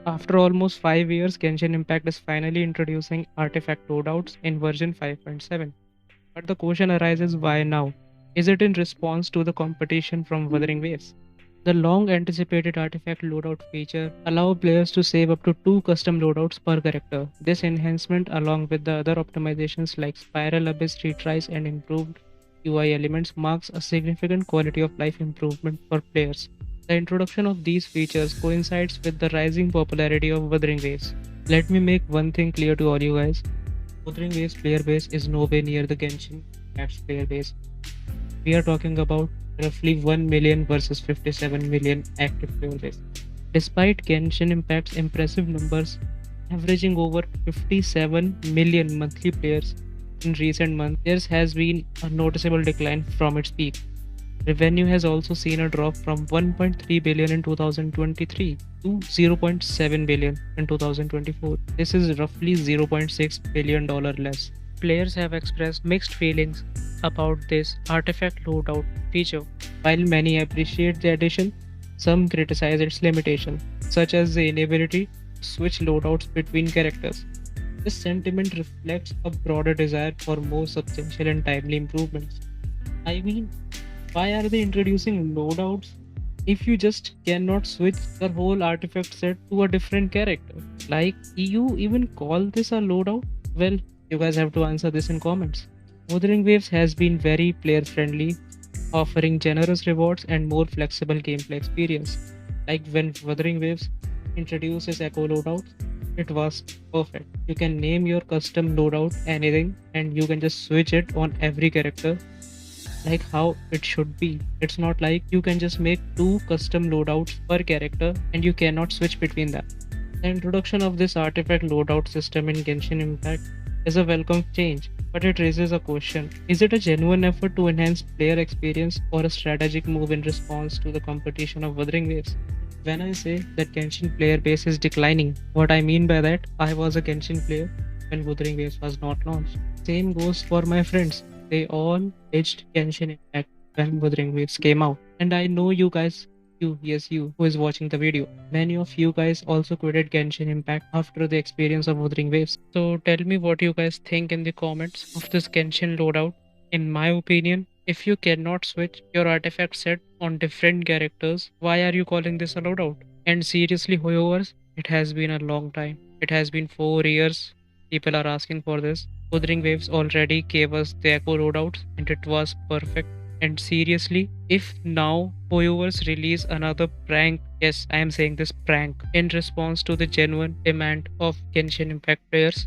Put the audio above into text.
After almost 5 years, Genshin Impact is finally introducing artifact loadouts in version 5.7. But the question arises, why now? Is it in response to the competition from Wuthering Waves? The long anticipated artifact loadout feature allow players to save up to 2 custom loadouts per character. This enhancement, along with the other optimizations like Spiral Abyss retries and improved UI elements, marks a significant quality of life improvement for players. The introduction of these features coincides with the rising popularity of Wuthering Waves. Let me make one thing clear to all you guys. Wuthering Waves player base is nowhere near the Genshin Impact's player base. We are talking about roughly 1 million versus 57 million active player base. Despite Genshin Impact's impressive numbers, averaging over 57 million monthly players in recent months, there has been a noticeable decline from its peak. Revenue has also seen a drop from 1.3 billion in 2023 to 0.7 billion in 2024. This is roughly $0.6 billion less. Players have expressed mixed feelings about this artifact loadout feature. While many appreciate the addition, some criticize its limitation, such as the inability to switch loadouts between characters. This sentiment reflects a broader desire for more substantial and timely improvements. I mean, why are they introducing loadouts if you just cannot switch your whole artifact set to a different character? Like, you even call this a loadout? Well, you guys have to answer this in comments. Wuthering Waves has been very player friendly, offering generous rewards and more flexible gameplay experience. Like when Wuthering Waves introduced its Echo loadout, it was perfect. You can name your custom loadout anything and you can just switch it on every character like how it should be. It's not like you can just make 2 custom loadouts per character and you cannot switch between them. The introduction of this artifact loadout system in Genshin Impact is a welcome change, but it raises a question. Is it a genuine effort to enhance player experience or a strategic move in response to the competition of Wuthering Waves? When I say that Genshin player base is declining, what I mean by that, I was a Genshin player when Wuthering Waves was not launched. Same goes for my friends. They all ditched Genshin Impact when Wuthering Waves came out. And I know you guys, you, yes, you, who is watching the video. Many of you guys also quitted Genshin Impact after the experience of Wuthering Waves. So tell me what you guys think in the comments of this Genshin loadout. In my opinion, if you cannot switch your artifact set on different characters, why are you calling this a loadout? And seriously, hoyoverse, it has been a long time. It has been 4 years. People are asking for this. Wuthering Waves already gave us the Echo loadouts and it was perfect. And seriously, if now Hoyoverse release another prank, yes, I am saying this prank, in response to the genuine demand of Genshin Impact players,